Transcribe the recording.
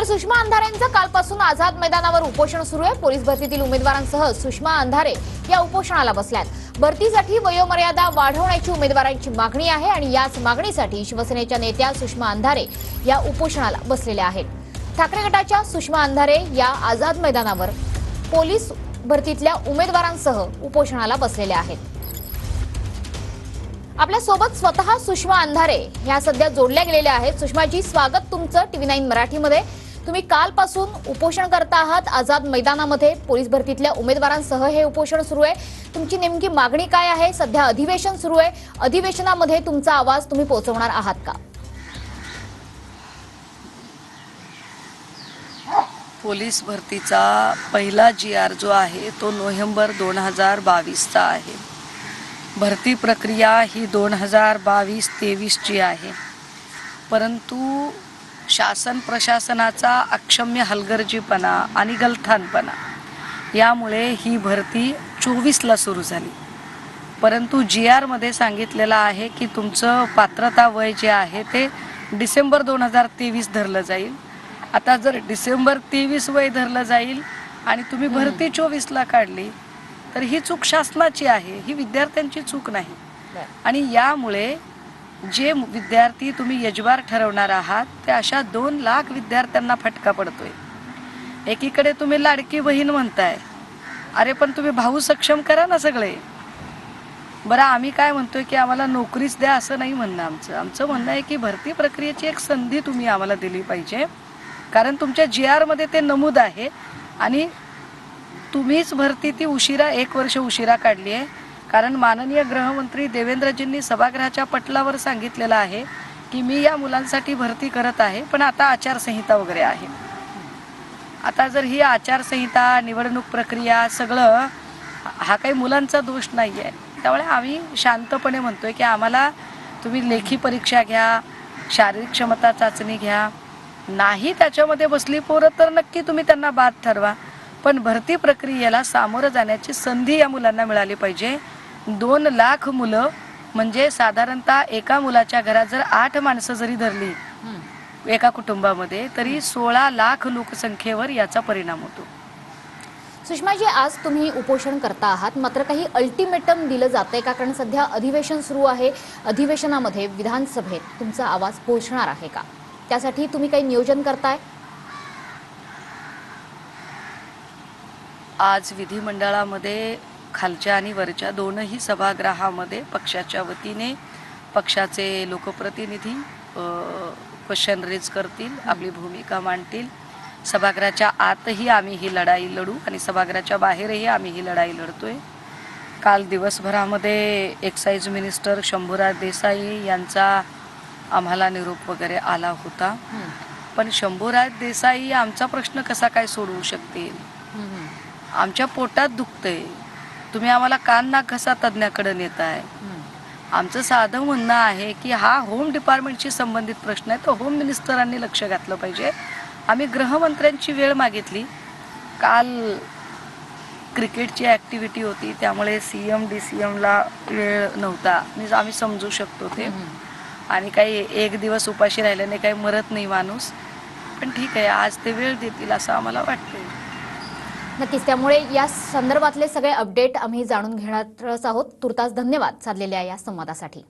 तर सुषमा अंधारेंचं कालपासून आझाद मैदानावर उपोषण सुरू आहे। पोलीस भरतीतील उमेदवारांसह सुषमा अंधारे या उपोषणाला बसल्यात। भरतीसाठी वयोमर्यादा वाढवण्याची उमेदवारांची मागणी आहे आणि याच मागणीसाठी शिवसेनेच्या नेत्या सुषमा अंधारे या उपोषणाला बसलेल्या आहेत। ठाकरे गटाच्या सुषमा अंधारे या आझाद मैदानावर पोलीस भरतीतल्या उमेदवारांसह उपोषणाला बसलेल्या आहेत। आपल्या सोबत स्वतः सुषमा अंधारे ह्या सध्या जोडल्या गेलेल्या आहेत। सुषमाजी, स्वागत तुमचं TV9 मराठीमध्ये। तुम्ही कालपासून उपोषण करता आहात आझाद मैदानामध्ये। पोलीस भरतीतल्या उमेदवारांसह हे उपोषण सुरू आहे। तुमची नेमकी मागणी काय आहे? सध्या अधिवेशन सुरू आहे, अधिवेशनामध्ये तुमचा आवाज तुम्ही पोहोचवणार आहात का? पोलीस भरतीचा पहिला GR जो आहे तो नोव्हेंबर 2022चा आहे। भरती प्रक्रिया ही 2022-23 ची आहे, परंतु शासन प्रशासनाचा अक्षम्य हलगर्जीपणा आणि गलथानपणा यामुळे ही भरती 24ला सुरू झाली। परंतु GR मध्ये सांगितलेलं आहे की तुमचं पात्रता वय जे आहे ते डिसेंबर 2023 धरलं जाईल। आता जर डिसेंबर 23 वय धरलं जाईल आणि तुम्ही भरती 24ला काढली तर ही चूक शासनाची आहे, ही विद्यार्थ्यांची चूक नाही। आणि यामुळे जे विद्यार्थी तुम्ही यजमान ठरवणार आहात ते अशा 2 लाख विद्यार्थ्यांना फटका पडतोय। एकीकडे तुम्ही लाडकी बहीण म्हणताय, अरे पण तुम्ही भाऊ सक्षम करा ना सगळे। बरं, आम्ही काय म्हणतोय की आम्हाला नोकरीच द्या असं नाही म्हणणं आमचं म्हणणं आहे की भरती प्रक्रियेची एक संधी तुम्ही आम्हाला दिली पाहिजे, कारण तुमच्या GR मध्ये ते नमूद आहे आणि तुम्हीच भरती ती उशिरा 1 वर्ष उशिरा काढली आहे। कारण माननीय गृहमंत्री देवेंद्रजींनी सभागृहाच्या पटलावर सांगितलेलं आहे की मी या मुलांसाठी भरती करत आहे, पण आता आचारसंहिता वगैरे आहे। आता जर ही आचारसंहिता, निवडणूक प्रक्रिया सगळं हा काही मुलांचा दोष नाही आहे, त्यामुळे आम्ही शांतपणे म्हणतोय की आम्हाला तुम्ही लेखी परीक्षा घ्या, शारीरिक क्षमता चाचणी घ्या, नाही त्याच्यामध्ये बसली पोरं तर नक्की तुम्ही त्यांना बाद ठरवा, पण भरती प्रक्रियेला सामोरं जाण्याची संधी या मुलांना मिळाली पाहिजे। 2 लाख मुलं म्हणजे साधारणतः एका मुलाच्या घरात जर 8 माणसं जरी धरली एका कुटुंबामध्ये तरी 16 लाख लोकसंख्येवर याचा परिणाम होतो। सुषमाजी, आज तुम्ही उपोषण करता आहात, मात्र काही अल्टिमेटम दिलं जातंय का? कारण सध्या अधिवेशन सुरू आहे, अधिवेशनामध्ये विधानसभेत तुमचा आवाज पोहोचणार आहे का? त्यासाठी तुम्ही काही नियोजन करताय? आज विधिमंडळामध्ये खालच्या आणि वरच्या दोनही सभागृहामध्ये पक्षाच्या वतीने पक्षाचे लोकप्रतिनिधी क्वेश्चन रेज करतील, आपली भूमिका मांडतील। सभागृहाच्या आतही आम्ही ही लढाई लढू आणि सभागृहाच्या बाहेरही आम्ही ही लढाई लढतोय। काल दिवसभरामध्ये एक्साईज मिनिस्टर शंभूराज देसाई यांचा आम्हाला निरोप वगैरे आला होता, पण शंभूराज देसाई आमचा प्रश्न कसा काय सोडवू शकतील? आमच्या पोटात दुखतंय, तुम्ही आम्हाला कान नाक घसा तज्ञाकडे नेताय। आमचं साधं म्हणणं आहे की हा होम डिपार्टमेंटशी संबंधित प्रश्न आहे, तो होम मिनिस्टरांनी लक्ष घातलं पाहिजे। आम्ही गृहमंत्र्यांची वेळ मागितली, काल क्रिकेटची ॲक्टिव्हिटी होती त्यामुळे CM DCMला वेळ नव्हता, आम्ही समजू शकतो ते, आणि काही 1 दिवस उपाशी राहिल्याने काही मरत नाही माणूस, पण ठीक आहे आज ते वेळ देतील असं आम्हाला वाटतंय। नक्कीच, त्यामुळे या संदर्भातले सगळे अपडेट आम्ही जाणून घेणार आहोत। तुर्तास धन्यवाद साधलेल्या या संवादासाठी।